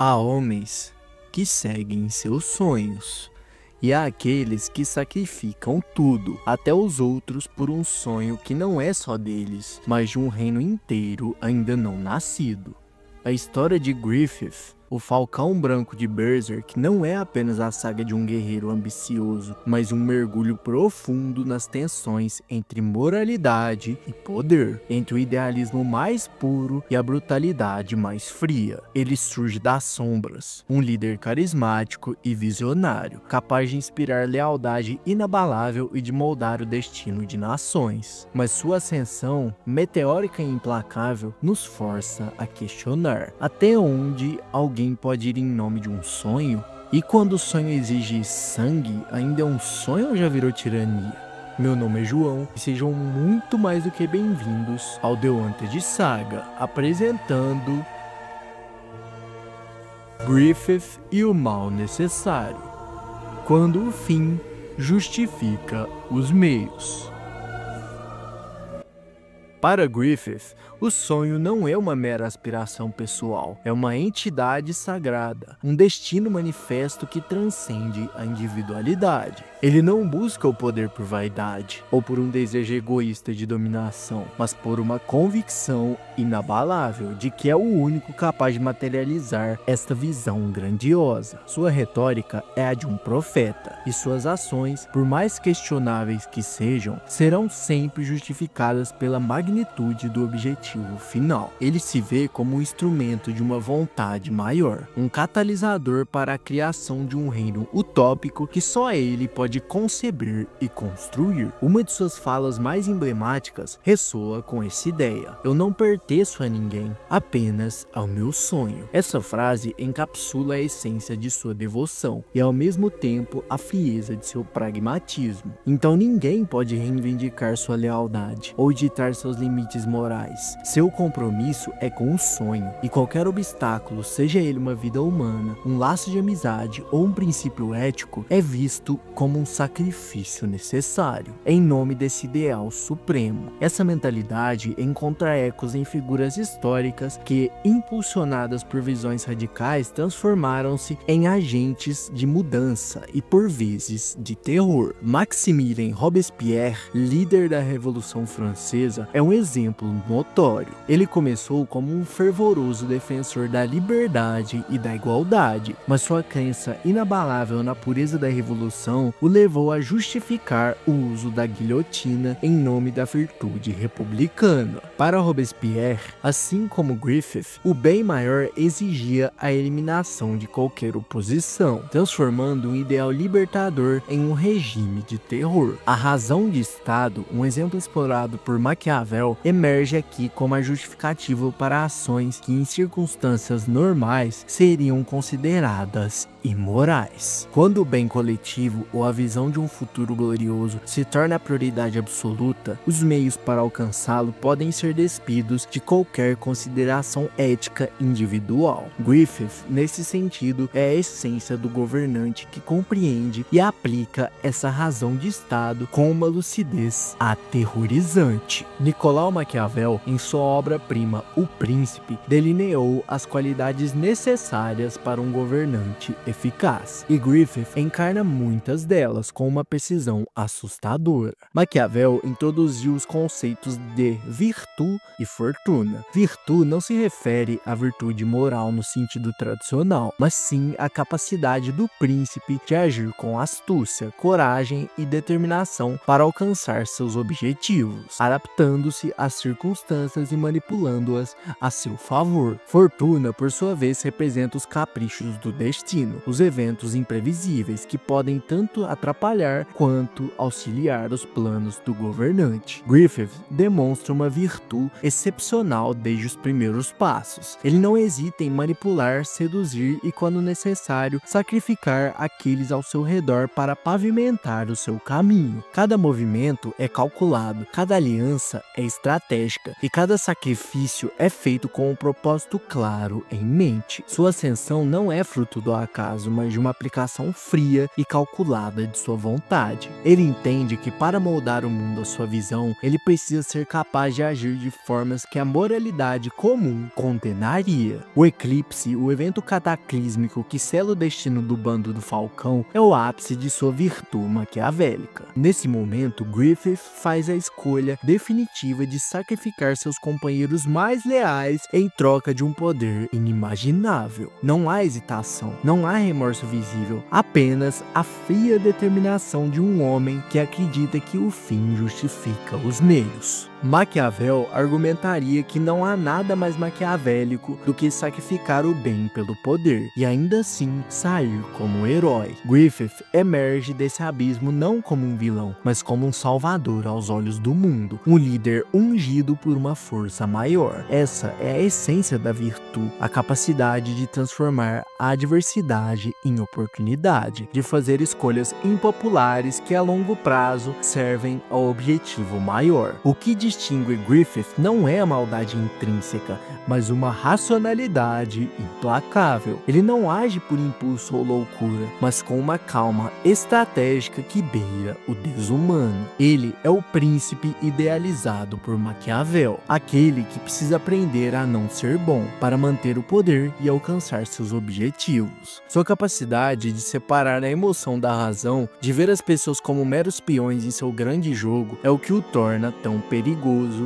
Há homens que seguem seus sonhos, e há aqueles que sacrificam tudo, até os outros, por um sonho que não é só deles, mas de um reino inteiro ainda não nascido. A história de Griffith, o Falcão Branco de Berserk, não é apenas a saga de um guerreiro ambicioso, mas um mergulho profundo nas tensões entre moralidade e poder, entre o idealismo mais puro e a brutalidade mais fria. Ele surge das sombras, um líder carismático e visionário, capaz de inspirar lealdade inabalável e de moldar o destino de nações. Mas sua ascensão, meteórica e implacável, nos força a questionar até onde alguém pode ir em nome de um sonho? E quando o sonho exige sangue, ainda é um sonho ou já virou tirania? Meu nome é João e sejam muito mais do que bem-vindos ao The Wanted Saga, apresentando Griffith e o mal necessário, quando o fim justifica os meios. Para Griffith, o sonho não é uma mera aspiração pessoal, é uma entidade sagrada, um destino manifesto que transcende a individualidade. Ele não busca o poder por vaidade, ou por um desejo egoísta de dominação, mas por uma convicção inabalável de que é o único capaz de materializar esta visão grandiosa. Sua retórica é a de um profeta, e suas ações, por mais questionáveis que sejam, serão sempre justificadas pela magnitude do objetivo final. Ele se vê como um instrumento de uma vontade maior, um catalisador para a criação de um reino utópico que só ele pode conceber e construir. Uma de suas falas mais emblemáticas ressoa com essa ideia: eu não pertenço a ninguém, apenas ao meu sonho. Essa frase encapsula a essência de sua devoção e ao mesmo tempo a frieza de seu pragmatismo. Então ninguém pode reivindicar sua lealdade ou ditar seus limites morais. Seu compromisso é com o sonho, e qualquer obstáculo, seja ele uma vida humana, um laço de amizade ou um princípio ético, é visto como um sacrifício necessário, em nome desse ideal supremo. Essa mentalidade encontra ecos em figuras históricas que, impulsionadas por visões radicais, transformaram-se em agentes de mudança e, por vezes, de terror. Maximilien Robespierre, líder da Revolução Francesa, é um exemplo notório. Ele começou como um fervoroso defensor da liberdade e da igualdade, mas sua crença inabalável na pureza da revolução o levou a justificar o uso da guilhotina em nome da virtude republicana. Para Robespierre, assim como Griffith, o bem maior exigia a eliminação de qualquer oposição, transformando um ideal libertador em um regime de terror. A razão de Estado, um exemplo explorado por Maquiavel, emerge aqui como a justificativa para ações que em circunstâncias normais seriam consideradas imorais. Quando o bem coletivo ou a visão de um futuro glorioso se torna a prioridade absoluta, os meios para alcançá-lo podem ser despidos de qualquer consideração ética individual. Griffith, nesse sentido, é a essência do governante que compreende e aplica essa razão de Estado com uma lucidez aterrorizante. Nicolau Maquiavel, em sua obra-prima O Príncipe, delineou as qualidades necessárias para um governante eficaz, e Griffith encarna muitas delas com uma precisão assustadora. Maquiavel introduziu os conceitos de virtude e fortuna. Virtude não se refere à virtude moral no sentido tradicional, mas sim à capacidade do príncipe de agir com astúcia, coragem e determinação para alcançar seus objetivos, adaptando-se às circunstâncias e manipulando-as a seu favor. Fortuna, por sua vez, representa os caprichos do destino, os eventos imprevisíveis que podem tanto atrapalhar quanto auxiliar os planos do governante. Griffith demonstra uma virtude excepcional desde os primeiros passos. Ele não hesita em manipular, seduzir e, quando necessário, sacrificar aqueles ao seu redor para pavimentar o seu caminho. Cada movimento é calculado, cada aliança é estratégica, e cada sacrifício é feito com um propósito claro em mente. Sua ascensão não é fruto do acaso, mas de uma aplicação fria e calculada de sua vontade. Ele entende que para moldar o mundo à sua visão, ele precisa ser capaz de agir de formas que a moralidade comum condenaria. O eclipse, o evento cataclísmico que sela o destino do bando do Falcão, é o ápice de sua virtude maquiavélica. Nesse momento, Griffith faz a escolha definitiva de sacrificar seus companheiros mais leais em troca de um poder inimaginável. Não há hesitação, não há remorso visível, apenas a fria determinação de um homem que acredita que o fim justifica os meios. Maquiavel argumentaria que não há nada mais maquiavélico do que sacrificar o bem pelo poder e ainda assim sair como herói. Griffith emerge desse abismo não como um vilão, mas como um salvador aos olhos do mundo, um líder ungido por uma força maior. Essa é a essência da virtude, a capacidade de transformar a adversidade em oportunidade, de fazer escolhas impopulares que a longo prazo servem ao objetivo maior. O que distingue Griffith não é a maldade intrínseca, mas uma racionalidade implacável. Ele não age por impulso ou loucura, mas com uma calma estratégica que beira o desumano. Ele é o príncipe idealizado por Maquiavel, aquele que precisa aprender a não ser bom para manter o poder e alcançar seus objetivos. Sua capacidade de separar a emoção da razão, de ver as pessoas como meros peões em seu grande jogo, é o que o torna tão perigoso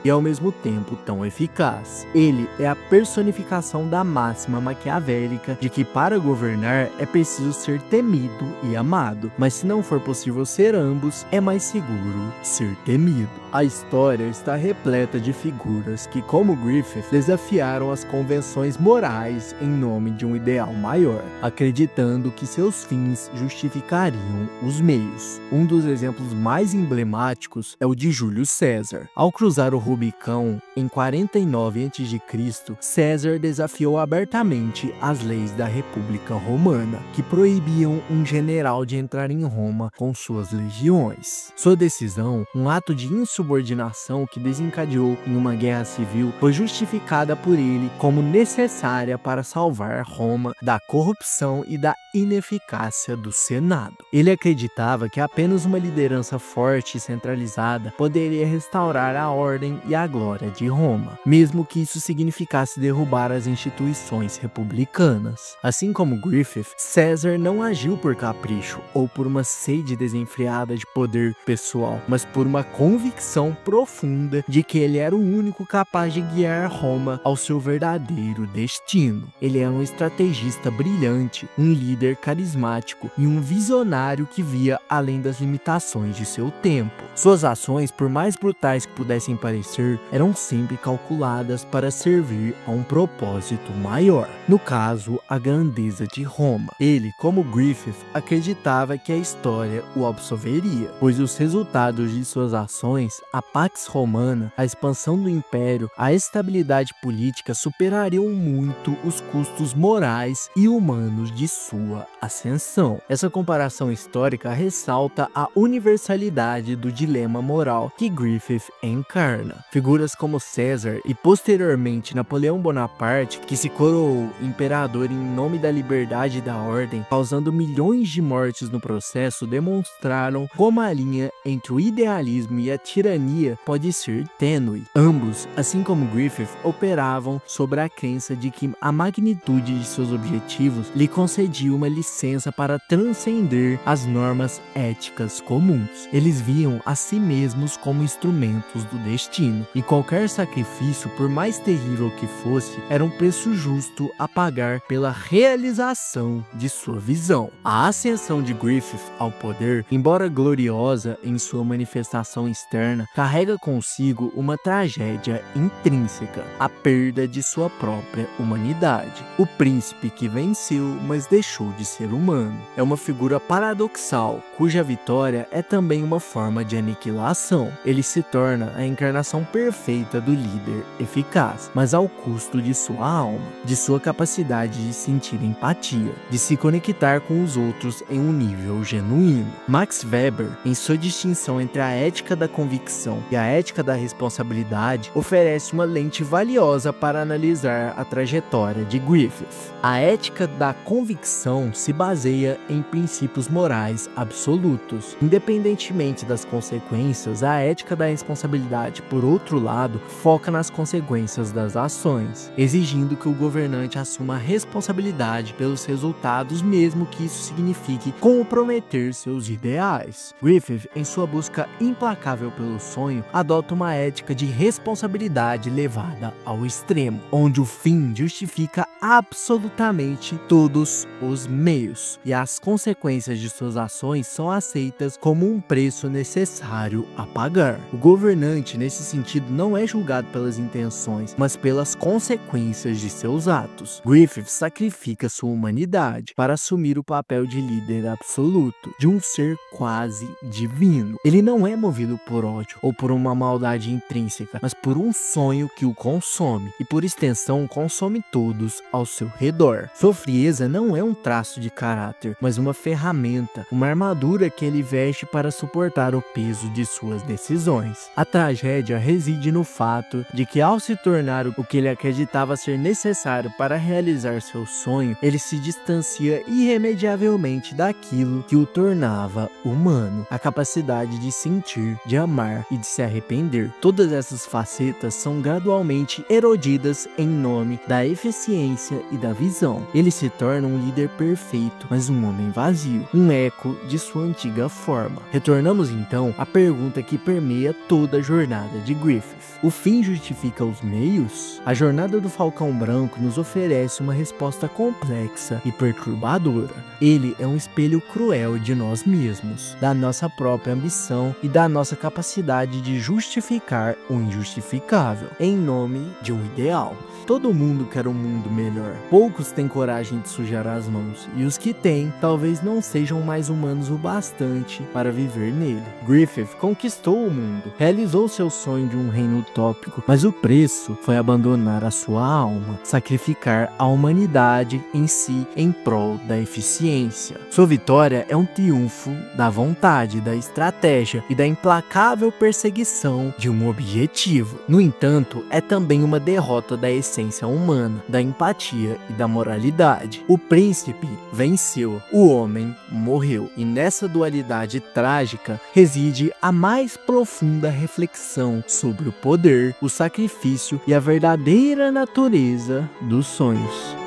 e ao mesmo tempo tão eficaz. Ele é a personificação da máxima maquiavélica de que para governar é preciso ser temido e amado, mas se não for possível ser ambos, é mais seguro ser temido. A história está repleta de figuras que, como Griffith, desafiaram as convenções morais em nome de um ideal maior, acreditando que seus fins justificariam os meios. Um dos exemplos mais emblemáticos é o de Júlio César. Ao cruzar o Rubicão em 49 a.C., César desafiou abertamente as leis da República Romana, que proibiam um general de entrar em Roma com suas legiões. Sua decisão, um ato de insubordinação que desencadeou em uma guerra civil, foi justificada por ele como necessária para salvar Roma da corrupção e da ineficácia do Senado. Ele acreditava que apenas uma liderança forte e centralizada poderia restaurar a ordem e a glória de Roma, mesmo que isso significasse derrubar as instituições republicanas. Assim como Griffith, César não agiu por capricho ou por uma sede desenfreada de poder pessoal, mas por uma convicção profunda de que ele era o único capaz de guiar Roma ao seu verdadeiro destino. Ele era um estrategista brilhante, um líder carismático e um visionário que via além das limitações de seu tempo. Suas ações, por mais brutais que pudessem parecer, eram sempre calculadas para servir a um propósito maior. No caso, a grandeza de Roma. Ele, como Griffith, acreditava que a história o absolveria, pois os resultados de suas ações, a Pax Romana, a expansão do Império, a estabilidade política superariam muito os custos morais e humanos de sua ascensão. Essa comparação histórica ressalta a universalidade do dilema moral que Griffith encarna. Figuras como César e posteriormente Napoleão Bonaparte, que se coroou imperador em nome da liberdade e da ordem, causando milhões de mortes no processo, demonstraram como a linha entre o idealismo e a tirania pode ser tênue. Ambos, assim como Griffith, operavam sobre a crença de que a magnitude de seus objetivos lhe concedia uma licença para transcender as normas éticas comuns. Eles viam a si mesmos como instrumentos do destino, e qualquer sacrifício, por mais terrível que fosse, era um preço justo a pagar pela realização de sua visão. A ascensão de Griffith ao poder, embora gloriosa em sua manifestação externa, carrega consigo uma tragédia intrínseca, a perda de sua própria humanidade. O príncipe que venceu, mas deixou de ser humano, é uma figura paradoxal, cuja vitória é também uma forma de aniquilação. Ele se torna a encarnação perfeita do líder eficaz, mas ao custo de sua alma, de sua capacidade de sentir empatia, de se conectar com os outros em um nível genuíno. Max Weber, em sua distinção entre a ética da convicção e a ética da responsabilidade, oferece uma lente valiosa para analisar a trajetória de Griffith. A ética da convicção se baseia em princípios morais absolutos. Independentemente das consequências, a ética da responsabilidade, por outro lado, foca nas consequências das ações, exigindo que o governante assuma a responsabilidade pelos resultados, mesmo que isso signifique comprometer seus ideais. Griffith, em sua busca implacável pelo sonho, adota uma ética de responsabilidade levada ao extremo, onde o fim justifica absolutamente todos os meios, e as consequências de suas ações são aceitas como um preço necessário a pagar. O governante, nesse sentido, não é julgado pelas intenções, mas pelas consequências de seus atos. Griffith sacrifica sua humanidade para assumir o papel de líder absoluto, de um ser quase divino. Ele não é movido por ódio ou por uma maldade intrínseca, mas por um sonho que o consome, e por extensão consome todos ao seu redor. Sua frieza não é um traço de caráter, mas uma ferramenta, uma armadura que ele veste para suportar o peso de suas decisões. A tragédia reside no fato de que, ao se tornar o que ele acreditava ser necessário para realizar seu sonho, ele se distancia irremediavelmente daquilo que o tornava humano, a capacidade de sentir, de amar e de se arrepender. Todas essas facetas são gradualmente erodidas em nome da eficiência e da visão. Ele se torna um líder perfeito, mas um homem vazio, um eco de sua antiga forma. Retornamos então à pergunta que permeia toda a jornada de Griffith. O fim justifica os meios? A jornada do Falcão Branco nos oferece uma resposta complexa e perturbadora. Ele é um espelho cruel de nós mesmos, da nossa própria ambição e da nossa capacidade de justificar o injustificável em nome de um ideal. Todo mundo quer um mundo melhor. Poucos têm coragem de sujar as mãos, e os que têm talvez não sejam mais humanos o bastante para viver nele. Griffith conquistou o mundo, realizou seu sonho de um reino utópico, mas o preço foi abandonar a sua alma, sacrificar a humanidade em si em prol da eficiência. Sua vitória é um triunfo da vontade, da estratégia e da implacável perseguição de um objetivo. No entanto, é também uma derrota da essência humana, da empatia e da moralidade. O príncipe venceu, o homem morreu, e nessa dualidade trágica reside a mais profunda reflexão sobre o poder, o sacrifício e a verdadeira natureza dos sonhos.